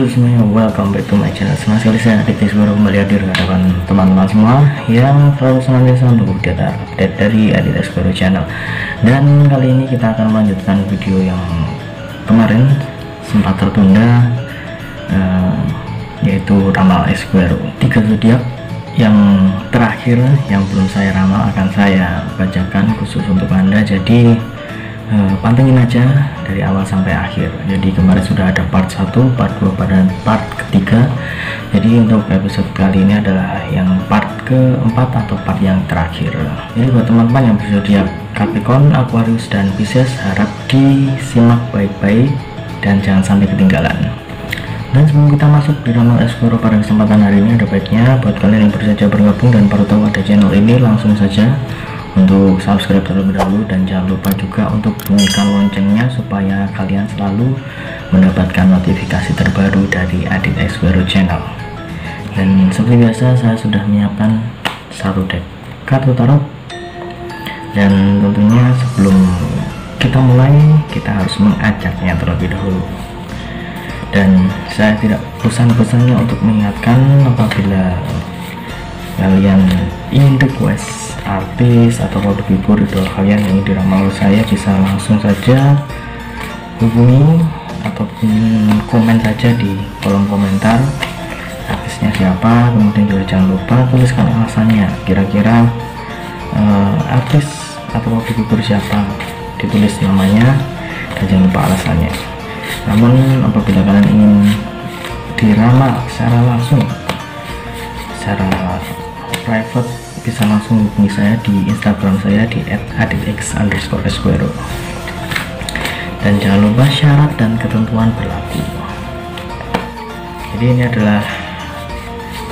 Halo semuanya, welcome back to my channel. Senang sekali saya Adit baru kembali hadir di hadapan teman-teman semua yang selalu senantiasa untuk update dari Adit Baru channel. Dan kali ini kita akan melanjutkan video yang kemarin sempat tertunda, yaitu ramal Esquero 3 zodiak yang terakhir yang belum saya ramal akan saya bacakan khusus untuk Anda. Jadi pantengin aja dari awal sampai akhir. Jadi kemarin sudah ada part 1, part 2, dan part ketiga. Jadi untuk episode kali ini adalah yang part keempat atau part yang terakhir. Jadi buat teman-teman yang berzodiak Capricorn, Aquarius, dan Pisces, harap disimak baik-baik dan jangan sampai ketinggalan. Dan sebelum kita masuk di ramal Esquero pada kesempatan hari ini, ada baiknya buat kalian yang baru saja bergabung dan baru tahu ada channel ini, langsung saja untuk subscribe terlebih dahulu, dan jangan lupa juga untuk bunyikan loncengnya supaya kalian selalu mendapatkan notifikasi terbaru dari Adit Baru channel. Dan seperti biasa saya sudah menyiapkan satu deck kartu tarot, dan tentunya sebelum kita mulai kita harus mengajaknya terlebih dahulu. Dan saya tidak bosan-bosannya untuk mengingatkan, apabila kalian ingin request artis atau produk figur idol kalian yang ingin diramal saya, bisa langsung saja hubungi ataupun komen saja di kolom komentar artisnya siapa. Kemudian juga jangan lupa tuliskan alasannya, kira-kira artis atau produk figur siapa, ditulis namanya dan jangan lupa alasannya. Namun apabila kalian ingin diramal secara langsung, secara private, bisa langsung hubungi saya di Instagram saya di @aditx_esquero. Dan jangan lupa syarat dan ketentuan berlaku. Jadi ini adalah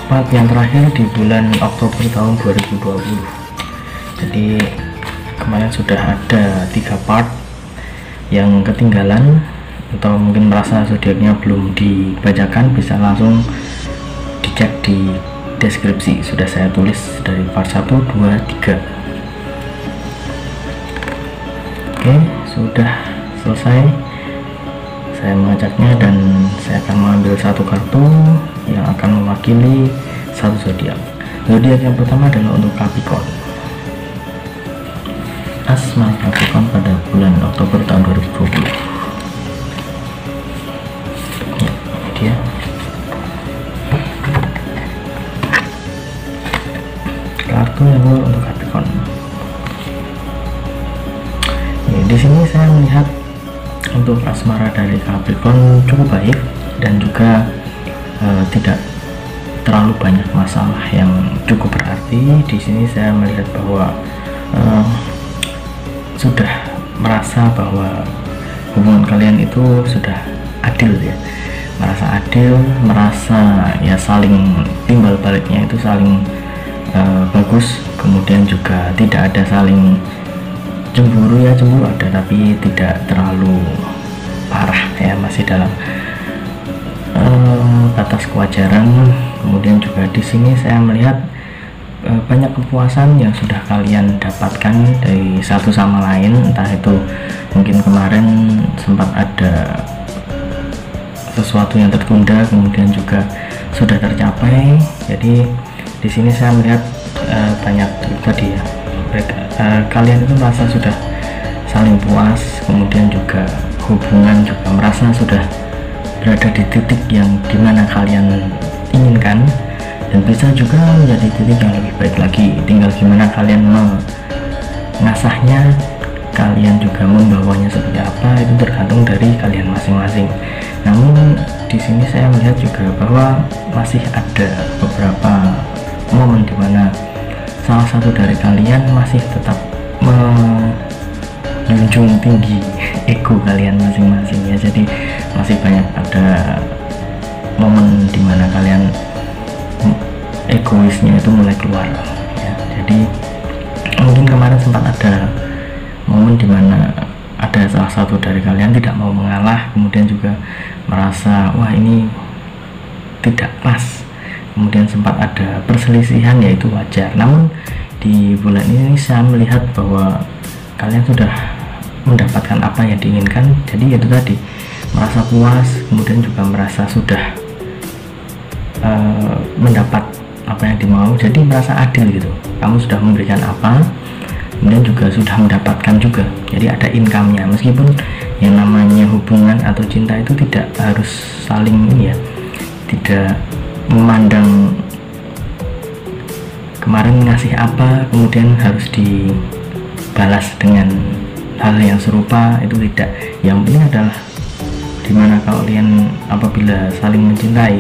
part yang terakhir di bulan Oktober tahun 2020. Jadi kemarin sudah ada 3 part yang ketinggalan atau mungkin merasa zodiaknya belum dibacakan, bisa langsung dicek di deskripsi, sudah saya tulis dari part 1, 2, 3. Oke, sudah selesai saya mengajaknya, dan saya akan mengambil satu kartu yang akan mewakili satu zodiak. Zodiak yang pertama adalah untuk Capricorn. Asma Capricorn pada bulan Oktober tahun 2020. Ini dia. Kartu yang untuk Capricorn. Di sini saya melihat untuk asmara dari Capricorn cukup baik, dan juga tidak terlalu banyak masalah yang cukup berarti. Di sini saya melihat bahwa sudah merasa bahwa hubungan kalian itu sudah adil ya, merasa adil, merasa ya saling timbal baliknya itu saling bagus. Kemudian juga tidak ada saling cemburu ya, cemburu ada tapi tidak terlalu parah ya, masih dalam batas kewajaran. Kemudian juga di sini saya melihat banyak kepuasan yang sudah kalian dapatkan dari satu sama lain, entah itu mungkin kemarin sempat ada sesuatu yang tertunda kemudian juga sudah tercapai. Jadi di sini saya melihat banyak tadi ya, kalian itu merasa sudah saling puas, kemudian juga hubungan juga merasa sudah berada di titik yang dimana kalian inginkan, dan bisa juga menjadi titik yang lebih baik lagi. Tinggal gimana kalian mengasahnya, kalian juga membawanya seperti apa, itu tergantung dari kalian masing-masing. Namun di sini saya melihat juga bahwa masih ada beberapa momen dimana salah satu dari kalian masih tetap menjunjung tinggi ego kalian masing-masing ya. Jadi masih banyak ada momen dimana kalian egoisnya itu mulai keluar ya. Jadi mungkin kemarin sempat ada momen dimana ada salah satu dari kalian tidak mau mengalah, kemudian juga merasa wah ini tidak pas, kemudian sempat ada perselisihan, yaitu wajar. Namun di bulan ini saya melihat bahwa kalian sudah mendapatkan apa yang diinginkan. Jadi itu tadi, merasa puas, kemudian juga merasa sudah mendapat apa yang dimau, jadi merasa adil gitu. Kamu sudah memberikan apa, kemudian juga sudah mendapatkan juga, jadi ada income-nya. Meskipun yang namanya hubungan atau cinta itu tidak harus saling ini ya, tidak memandang kemarin ngasih apa kemudian harus dibalas dengan hal yang serupa, itu tidak. Yang penting adalah dimana kalian apabila saling mencintai,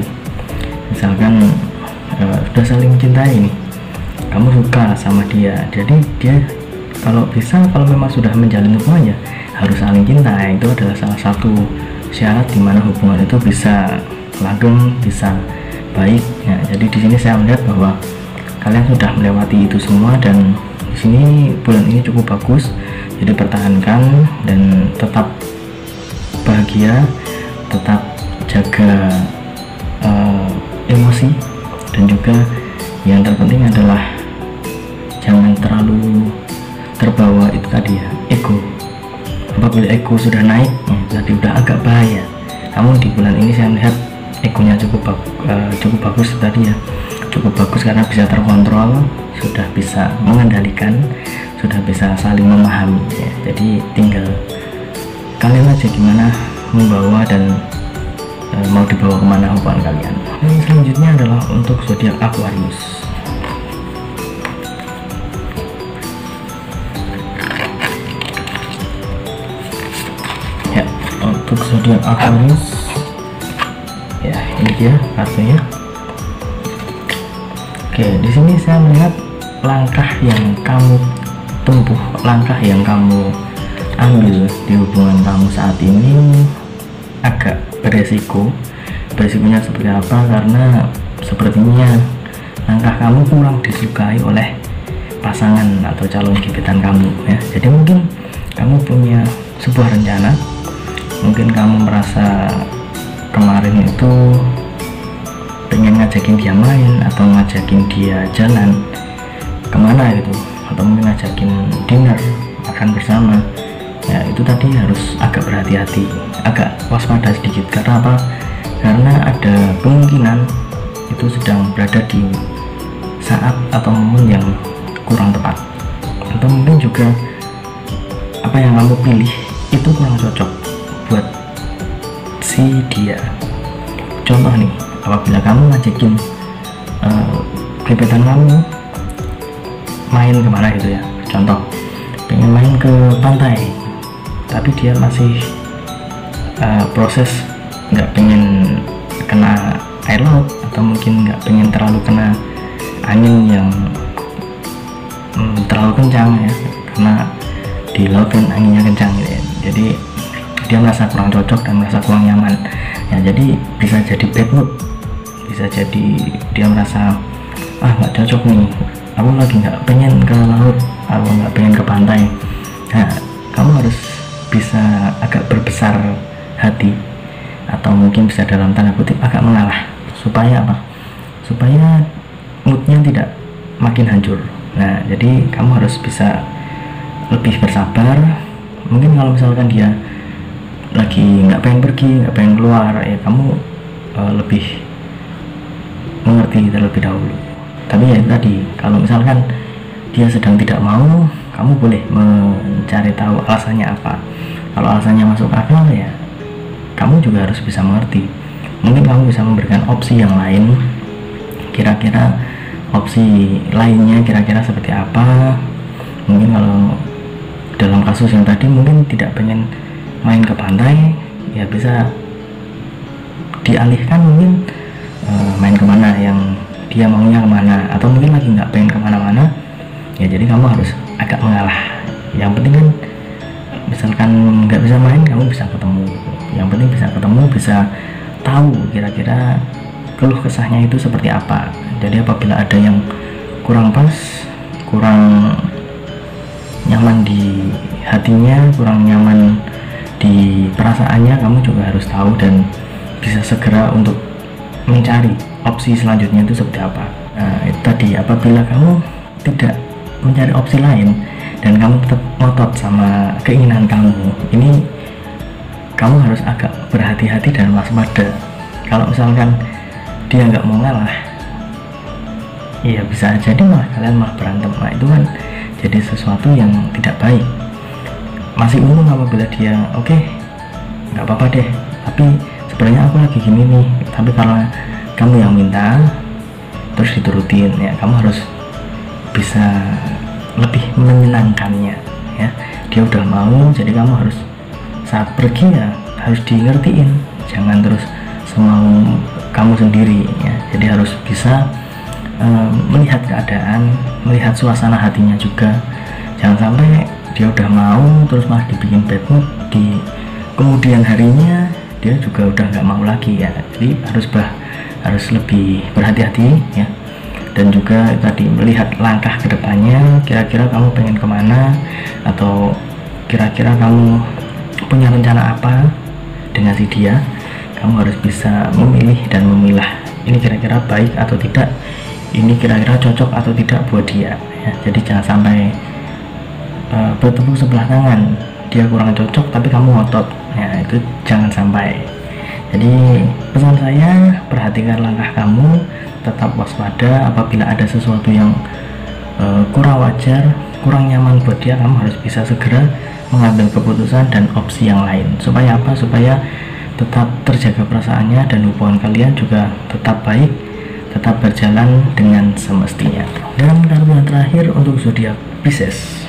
misalkan sudah saling mencintai nih, kamu suka sama dia, jadi dia kalau bisa, kalau memang sudah menjalin hubungannya harus saling cinta. Itu adalah salah satu syarat dimana hubungan itu bisa langgeng, bisa baik ya. Jadi di sini saya melihat bahwa kalian sudah melewati itu semua, dan di sini bulan ini cukup bagus. Jadi pertahankan dan tetap bahagia, tetap jaga emosi, dan juga yang terpenting adalah jangan terlalu terbawa itu tadi ya, ego. Apabila ego sudah naik ya, tadi udah agak bahaya. Namun di bulan ini saya melihat egonya cukup bagus tadi ya, cukup bagus karena bisa terkontrol, sudah bisa mengendalikan, sudah bisa saling memahami ya. Jadi tinggal kalian aja gimana membawa dan mau dibawa kemana hubungan kalian. Dan selanjutnya adalah untuk zodiak Aquarius. Ya, untuk zodiak Aquarius ya, ini dia kartunya. Oke, di sini saya melihat langkah yang kamu tempuh, langkah yang kamu ambil di hubungan kamu saat ini agak beresiko. Beresikonya seperti apa? Karena sepertinya langkah kamu kurang disukai oleh pasangan atau calon gebetan kamu ya. Jadi mungkin kamu punya sebuah rencana, mungkin kamu merasa kemarin itu pengen ngajakin dia main atau ngajakin dia jalan kemana gitu, atau mungkin ngajakin dinner, makan bersama ya. Itu tadi harus agak berhati-hati, agak waspada sedikit. Karena apa? Karena ada kemungkinan itu sedang berada di saat atau momen yang kurang tepat, atau mungkin juga apa yang kamu pilih itu kurang cocok buat si dia. Contoh nih, apabila kamu ngajakin gebetan kamu main kemana gitu ya, contoh pengen main ke pantai, tapi dia masih proses nggak pengen kena air laut, atau mungkin nggak pengen terlalu kena angin yang terlalu kencang ya, karena di laut kan anginnya kencang gitu ya. Jadi dia merasa kurang cocok dan merasa kurang nyaman ya. Jadi bisa jadi bad mood, bisa jadi dia merasa nggak cocok nih, aku lagi nggak pengen ke laut, aku nggak pengen ke pantai. Nah, kamu harus bisa agak berbesar hati, atau mungkin bisa dalam tanda kutip agak mengalah, supaya apa? Supaya moodnya tidak makin hancur. Nah, jadi kamu harus bisa lebih bersabar. Mungkin kalau misalkan dia lagi nggak pengen pergi, nggak pengen keluar ya, kamu lebih mengerti terlebih dahulu. Tapi ya tadi, kalau misalkan dia sedang tidak mau, kamu boleh mencari tahu alasannya apa. Kalau alasannya masuk akal ya, kamu juga harus bisa mengerti. Mungkin kamu bisa memberikan opsi yang lain, kira-kira opsi lainnya kira-kira seperti apa. Mungkin kalau dalam kasus yang tadi mungkin tidak pengen main ke pantai ya, bisa dialihkan mungkin main kemana yang dia maunya kemana, atau mungkin lagi nggak pengen kemana-mana ya. Jadi kamu harus agak mengalah. Yang penting kan misalkan nggak bisa main, kamu bisa ketemu. Yang penting bisa ketemu, bisa tahu kira-kira keluh kesahnya itu seperti apa. Jadi apabila ada yang kurang pas, kurang nyaman di hatinya, kurang nyaman di perasaannya, kamu juga harus tahu dan bisa segera untuk mencari opsi selanjutnya itu seperti apa. Nah, itu tadi, apabila kamu tidak mencari opsi lain dan kamu tetap ngotot sama keinginan kamu, ini kamu harus agak berhati-hati dan waspada. Kalau misalkan dia nggak mau ngalah, ya bisa jadi malah kalian malah berantem. Nah itu kan jadi sesuatu yang tidak baik. Masih untung apabila dia oke, nggak apa-apa deh, tapi sebenarnya aku lagi gini nih, tapi karena kamu yang minta terus diturutin, ya kamu harus bisa lebih menyenangkannya ya. Dia udah mau, jadi kamu harus saat pergi ya harus di ngertiin, jangan terus semau kamu sendiri ya. Jadi harus bisa melihat keadaan, melihat suasana hatinya juga. Jangan sampai dia udah mau terus malah dibikin bad mood, di kemudian harinya dia juga udah nggak mau lagi ya. Jadi harus lebih berhati-hati ya. Dan juga tadi melihat langkah kedepannya, kira-kira kamu pengen kemana, atau kira-kira kamu punya rencana apa dengan si dia. Kamu harus bisa memilih dan memilah, ini kira-kira baik atau tidak, ini kira-kira cocok atau tidak buat dia ya. Jadi jangan sampai bertepuk sebelah tangan, dia kurang cocok tapi kamu ngotot ya, itu jangan sampai. Jadi pesan saya, perhatikan langkah kamu, tetap waspada. Apabila ada sesuatu yang kurang wajar, kurang nyaman buat dia, kamu harus bisa segera mengambil keputusan dan opsi yang lain. Supaya apa? Supaya tetap terjaga perasaannya dan hubungan kalian juga tetap baik, tetap berjalan dengan semestinya. Dan kartu yang terakhir untuk zodiak Pisces.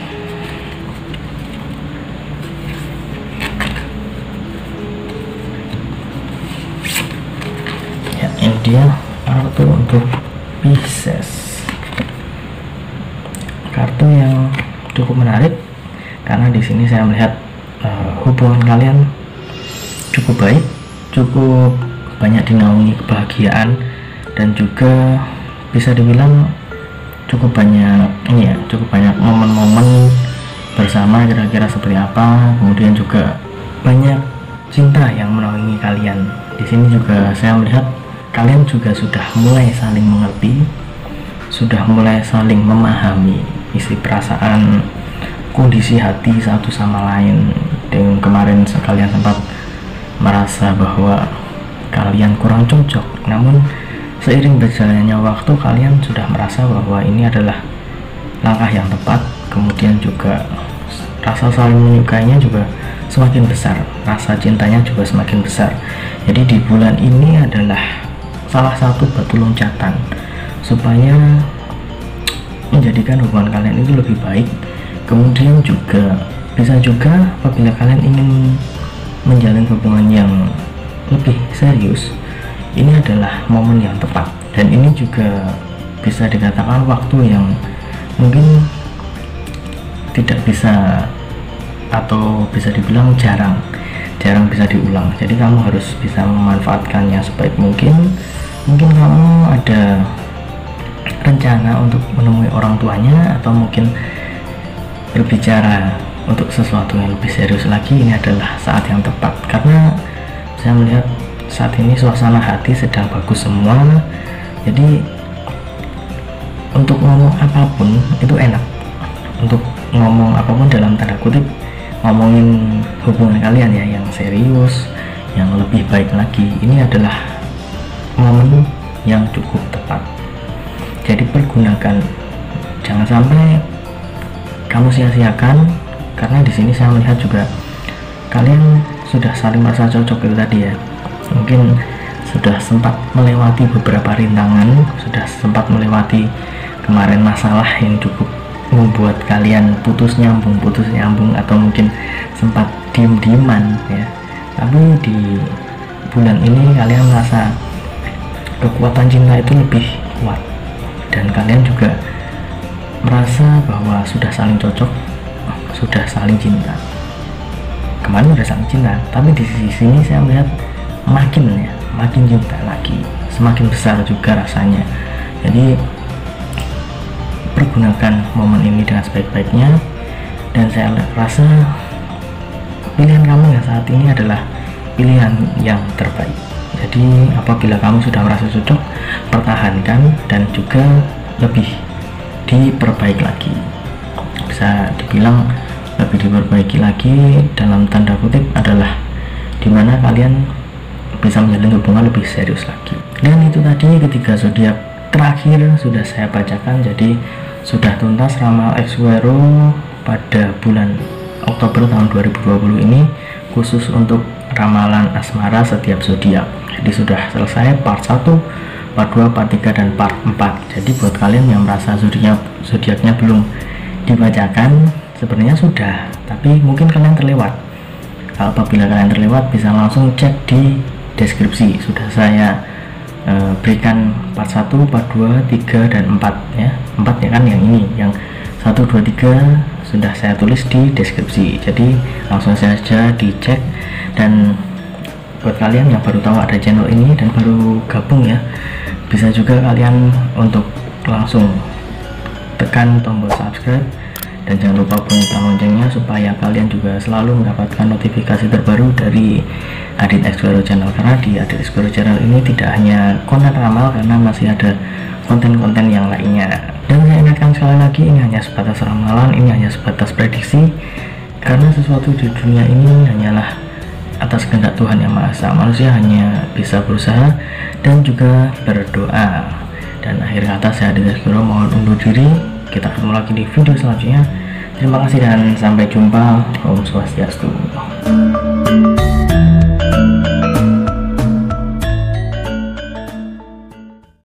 Ya, ini dia kartu untuk Pisces. Kartu yang cukup menarik karena di sini saya melihat hubungan kalian cukup baik, cukup banyak dinaungi kebahagiaan, dan juga bisa dibilang cukup banyak ini ya, cukup banyak momen-momen bersama kira-kira seperti apa. Kemudian juga banyak cinta yang menaungi kalian. Di sini juga saya melihat kalian juga sudah mulai saling mengerti, sudah mulai saling memahami isi perasaan, kondisi hati satu sama lain. Dan kemarin kalian sempat merasa bahwa kalian kurang cocok, namun seiring berjalannya waktu kalian sudah merasa bahwa ini adalah langkah yang tepat. Kemudian juga rasa saling menyukainya juga semakin besar, rasa cintanya juga semakin besar. Jadi di bulan ini adalah salah satu batu loncatan supaya menjadikan hubungan kalian itu lebih baik. Kemudian juga bisa juga apabila kalian ingin menjalin hubungan yang lebih serius, ini adalah momen yang tepat. Dan ini juga bisa dikatakan waktu yang mungkin tidak bisa, atau bisa dibilang jarang bisa diulang. Jadi kamu harus bisa memanfaatkannya sebaik mungkin. Mungkin kamu ada rencana untuk menemui orang tuanya, atau mungkin berbicara untuk sesuatu yang lebih serius lagi. Ini adalah saat yang tepat karena saya melihat saat ini suasana hati sedang bagus semua. Jadi untuk ngomong apapun itu enak, untuk ngomong apapun dalam tanda kutip, ngomongin hubungan kalian ya yang serius, yang lebih baik lagi. Ini adalah momen yang cukup tepat. Jadi pergunakan, jangan sampai kamu sia-siakan, karena di sini saya melihat juga kalian sudah saling merasa cocok itu tadi ya. Mungkin sudah sempat melewati beberapa rintangan, sudah sempat melewati kemarin masalah yang cukup membuat kalian putus nyambung, atau mungkin sempat diem-dieman ya. Tapi di bulan ini kalian merasa kekuatan cinta itu lebih kuat, dan kalian juga merasa bahwa sudah saling cocok, sudah saling cinta. Kemarin udah saling cinta, tapi di sisi sini saya melihat makin cinta lagi, semakin besar juga rasanya. Jadi pergunakan momen ini dengan sebaik-baiknya, dan saya rasa pilihan kamu yang saat ini adalah pilihan yang terbaik. Jadi apabila kamu sudah merasa cocok, pertahankan dan juga lebih diperbaiki lagi. Bisa dibilang lebih diperbaiki lagi dalam tanda kutip adalah dimana kalian bisa menjalin hubungan lebih serius lagi. Dan itu tadi ketiga zodiak terakhir sudah saya bacakan. Jadi sudah tuntas ramal ex Wero pada bulan Oktober tahun 2020 ini, khusus untuk ramalan asmara setiap zodiak. Jadi sudah selesai part 1, part 2, part 3, dan part 4. Jadi buat kalian yang merasa zodiaknya belum dibacakan, sebenarnya sudah, tapi mungkin kalian terlewat. Apabila kalian terlewat, bisa langsung cek di deskripsi. Sudah saya berikan part 1, part 2, 3, dan 4 ya. 4 ya kan, yang ini, yang 1, 2, 3 sudah saya tulis di deskripsi. Jadi langsung saja dicek. Dan buat kalian yang baru tahu ada channel ini dan baru gabung ya, bisa juga kalian untuk langsung tekan tombol subscribe dan jangan lupa bunyikan loncengnya supaya kalian juga selalu mendapatkan notifikasi terbaru dari Adit X Wero Channel. Karena di Adit X Wero Channel ini tidak hanya konten ramal, karena masih ada konten-konten yang lainnya. Dan saya ingatkan sekali lagi, ini hanya sebatas ramalan, ini hanya sebatas prediksi, karena sesuatu di dunia ini hanyalah atas kehendak Tuhan Yang Maha Esa. Manusia hanya bisa berusaha dan juga berdoa. Dan akhir kata saya Adit X Wero mohon undur diri. Kita ketemu lagi di video selanjutnya. Terima kasih dan sampai jumpa. Om Swastiastu.